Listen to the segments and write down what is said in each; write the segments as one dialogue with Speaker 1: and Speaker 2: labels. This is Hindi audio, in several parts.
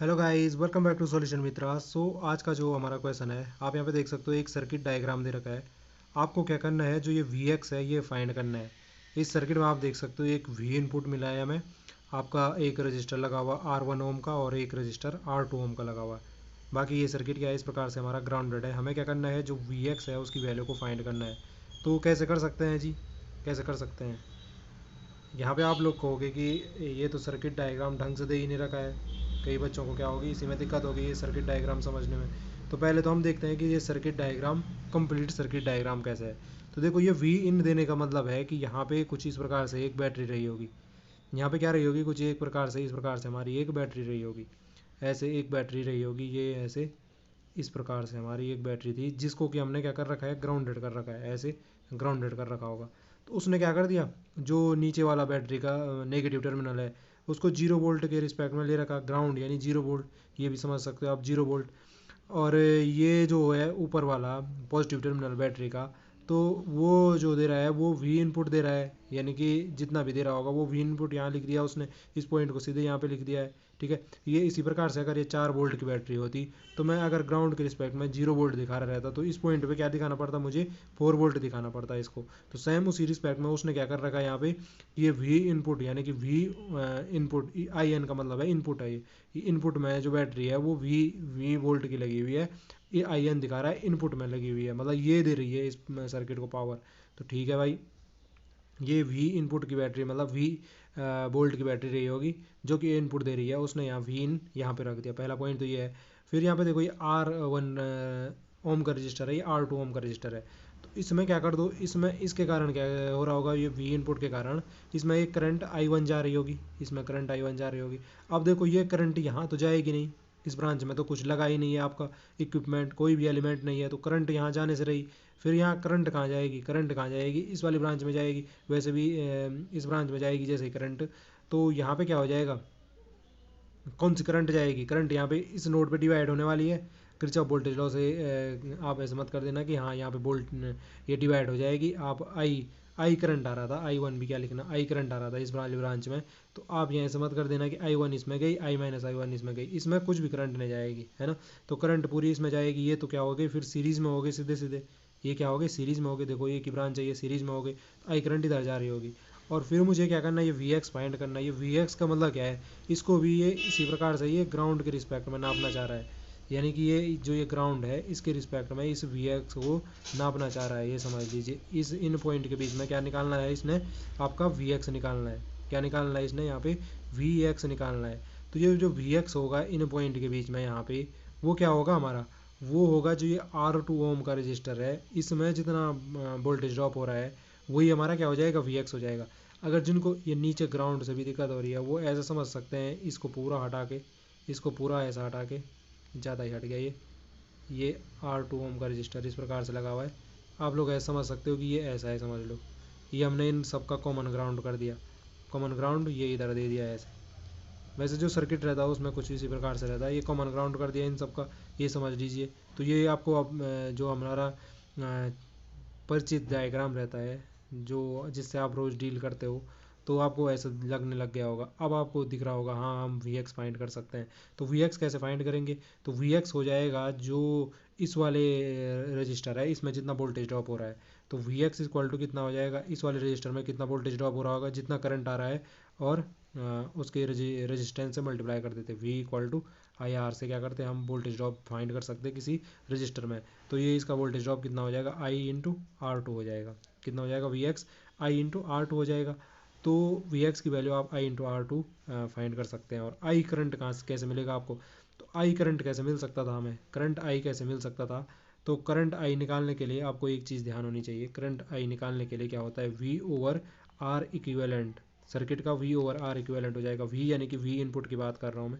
Speaker 1: Hello guys, welcome back to Solution Mitra. आज का जो हमारा क्वेश्चन है, आप यहाँ पे देख सकते हो एक सर्किट डायग्राम दे रखा है। आपको क्या करना है, जो ये वी एक्स है ये फाइंड करना है। इस सर्किट में आप देख सकते हो एक वी इनपुट मिला है हमें। आपका एक रजिस्टर लगा हुआ R1 ओम का और एक रजिस्टर R2 ओम का लगा हुआ है। बाकी ये सर्किट क्या है, इस प्रकार से हमारा ग्राउंडेड है। हमें क्या करना है, जो वी एक्स है उसकी वैल्यू को फाइंड करना है। तो कैसे कर सकते हैं जी, कैसे कर सकते हैं। यहाँ पे आप लोग कहोगे कि ये तो सर्किट डायग्राम ढंग से दे ही नहीं रखा है। कई बच्चों को क्या होगी, इसी में दिक्कत होगी ये सर्किट डायग्राम समझने में। तो पहले तो हम देखते हैं कि ये circuit diagram, complete circuit diagram कैसे है। तो देखो, ये वी इन देने का मतलब है कि यहाँ पे कुछ इस प्रकार से एक बैटरी रही होगी। यहाँ पे क्या रही होगी, कुछ एक प्रकार से, इस प्रकार से हमारी एक बैटरी रही होगी। ऐसे एक बैटरी रही होगी, ये ऐसे इस प्रकार से हमारी एक बैटरी थी, जिसको कि हमने क्या कर रखा है, ग्राउंडेड कर रखा है। ऐसे ग्राउंडेड कर रखा होगा। तो उसने क्या कर दिया, जो नीचे वाला बैटरी का नेगेटिव टर्मिनल है उसको 0 वोल्ट के रिस्पेक्ट में ले रखा, ग्राउंड यानी 0 वोल्ट। ये भी समझ सकते हो आप, 0 वोल्ट। और ये जो है ऊपर वाला पॉजिटिव टर्मिनल बैटरी का, तो वो जो दे रहा है वो वी इनपुट दे रहा है। यानी कि जितना भी दे रहा होगा वो वी इनपुट यहाँ लिख दिया उसने, इस पॉइंट को सीधे यहाँ पे लिख दिया है। ठीक है। ये इसी प्रकार से अगर ये 4 वोल्ट की बैटरी होती, तो मैं अगर ग्राउंड के रिस्पेक्ट में 0 वोल्ट दिखा रहा रहता, तो इस पॉइंट पे क्या दिखाना पड़ता, मुझे 4 वोल्ट दिखाना पड़ता है इसको। तो सेम उसी रिस्पेक्ट में उसने क्या कर रखा है यहाँ पे, ये वी इनपुट यानी कि वी इनपुट, आई एन का मतलब है इनपुट है। ये इनपुट में जो बैटरी है वो वी वी वोल्ट की लगी हुई है। ये आई एन दिखा रहा है इनपुट में लगी हुई है, मतलब ये दे रही है इस सर्किट को पावर। तो ठीक है भाई, ये वी इनपुट की बैटरी मतलब वी वोल्ट की बैटरी रही होगी, जो कि इनपुट दे रही है। उसने यहाँ वी इन यहाँ पे रख दिया, पहला पॉइंट तो ये है। फिर यहाँ पे देखो, ये R1 ओम का रजिस्टर है, ये R2 ओम का रजिस्टर है। तो इसमें क्या कर दो, इसमें इसके कारण क्या हो रहा होगा, ये वी इनपुट के कारण इसमें एक करंट I1 जा रही होगी, इसमें करंट I1 जा रही होगी। अब देखो, ये करंट यहाँ तो जाएगी नहीं, इस ब्रांच में तो कुछ लगा ही नहीं है आपका इक्विपमेंट, कोई भी एलिमेंट नहीं है, तो करंट यहाँ जाने से रही। फिर यहाँ करंट कहाँ जाएगी, करंट कहाँ जाएगी, इस वाली ब्रांच में जाएगी। वैसे भी इस ब्रांच में जाएगी जैसे ही करंट, तो यहाँ पे क्या हो जाएगा, कौन सी करंट जाएगी, करंट यहाँ पे इस नोड पे डिवाइड होने वाली है। किरचॉफ वोल्टेज लॉ से आप ऐसे मत कर देना कि हाँ यहाँ पे वोल्ट ये डिवाइड हो जाएगी। आप आई करंट आ रहा था, I1 भी क्या लिखना, आई करंट आ रहा था इस वाली ब्रांच में। तो आप यहाँ ऐसे मत कर देना कि I1 इसमें गई, I-I1 इसमें गई, इसमें कुछ भी करंट नहीं जाएगी, है ना। तो करंट पूरी इसमें जाएगी। ये तो क्या हो गई, फिर सीरीज में हो गए सीधे सीधे। ये क्या हो गए, सीरीज में हो गए। देखो, ये की ब्रांच है, ये सीरीज में हो गई, आई करंट इधर जा रही होगी। और फिर मुझे क्या करना है, ये वी एक्स फाइंड करना है। ये वी एक्स का मतलब क्या है, इसको भी ये इसी प्रकार से ये ग्राउंड के रिस्पेक्ट में नापना चाह रहा है। यानी कि ये जो ये ग्राउंड है इसके रिस्पेक्ट में इस वी एक्स को नापना चाह रहा है। ये समझ लीजिए, इस इन पॉइंट के बीच में क्या निकालना है इसने, आपका वी एक्स निकालना है। क्या निकालना है इसने, यहाँ पे वी एक्स निकालना है। तो ये जो वी एक्स होगा इन पॉइंट के बीच में यहाँ पे, वो क्या होगा हमारा, वो होगा जो ये R2 ओम का रजिस्टर है, इसमें जितना वोल्टेज ड्रॉप हो रहा है वही हमारा क्या हो जाएगा, वी एक्स हो जाएगा। अगर जिनको ये नीचे ग्राउंड से भी दिक्कत हो रही है, वो ऐसा समझ सकते हैं, इसको पूरा हटा के, इसको पूरा ऐसा हटा के, ज़्यादा ही हट गया ये R2 ओम का रजिस्टर इस प्रकार से लगा हुआ है। आप लोग ऐसा समझ सकते हो कि ये ऐसा है, समझ लो। ये हमने इन सबका कॉमन ग्राउंड कर दिया, कॉमन ग्राउंड ये इधर दे दिया है ऐसे। वैसे जो सर्किट रहता है उसमें कुछ इसी प्रकार से रहता है, ये कॉमन ग्राउंड कर दिया इन सबका, ये समझ लीजिए। तो ये आपको अब जो हमारा परिचित डायग्राम रहता है, जो जिससे आप रोज़ डील करते हो, तो आपको ऐसा लगने लग गया होगा। अब आपको दिख रहा होगा, हाँ हम वी एक्स फाइंड कर सकते हैं। तो वी एक्स कैसे फाइंड करेंगे, तो वी एक्स हो जाएगा जो इस वाले रजिस्टर है, इसमें जितना वोल्टेज ड्रॉप हो रहा है। तो वी एक्स इक्वल टू कितना हो जाएगा, इस वाले रजिस्टर में कितना वोल्टेज ड्रॉप हो रहा होगा, जितना करंट आ रहा है, और उसके रेजिस्टेंस से मल्टीप्लाई कर देते, V equal to I R से क्या करते हैं हम, वोल्टेज ड्रॉप फाइंड कर सकते हैं किसी रजिस्टर में। तो ये इसका वोल्टेज ड्रॉप कितना हो जाएगा, आई इंटू आर टू हो जाएगा। कितना हो जाएगा, V x I into R two हो जाएगा। तो वी एक्स की वैल्यू आप I into R two find कर सकते हैं। और आई करंट कहाँ से कैसे मिलेगा आपको, तो आई करंट कैसे मिल सकता था हमें, करंट आई कैसे मिल सकता था। तो करंट आई निकालने के लिए आपको एक चीज़ ध्यान होनी चाहिए, करंट आई निकालने के लिए क्या होता है, V over R equivalent. Circuit का वी ओवर आर इक्विवेलेंट हो जाएगा, वी यानी कि वी इनपुट की बात कर रहा हूँ मैं,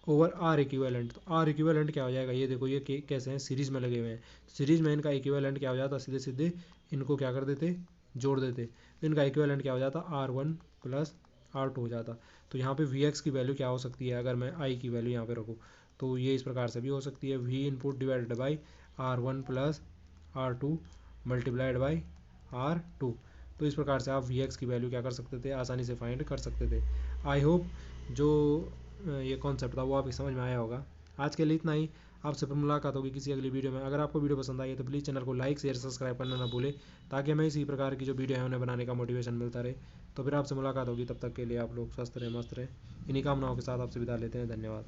Speaker 1: ओवर आर इक्विवेलेंट। तो आर इक्विवेलेंट क्या हो जाएगा, ये देखो ये कैसे हैं, सीरीज में लगे हुए हैं। सीरीज में इनका इक्विवेलेंट क्या हो जाता, सीधे सीधे इनको क्या कर देते, जोड़ देते। तो इनका इक्विवेलेंट क्या हो जाता, R1 प्लस R2 हो जाता। तो यहाँ पे वी एक्स की वैल्यू क्या हो सकती है, अगर मैं आई की वैल्यू यहाँ पे रखूँ, तो ये इस प्रकार से भी हो सकती है, we input divided by R1 plus R2 multiplied by R2। तो इस प्रकार से आप वी एक्स की वैल्यू क्या कर सकते थे, आसानी से फाइंड कर सकते थे। आई होप जो ये कॉन्सेप्ट था वो आपकी समझ में आया होगा। आज के लिए इतना ही। आपसे फिर मुलाकात होगी किसी अगली वीडियो में। अगर आपको वीडियो पसंद आई है तो प्लीज़ चैनल को लाइक शेयर सब्सक्राइब करना ना भूलें, ताकि हमें इसी प्रकार की जो वीडियो है उन्हें बनाने का मोटिवेशन मिलता रहे। तो फिर आपसे मुलाकात होगी, तब तक के लिए आप लोग स्वस्थ रहें, मस्त रहें। इन्हीं कामनाओं के साथ आपसे विदा लेते हैं। धन्यवाद।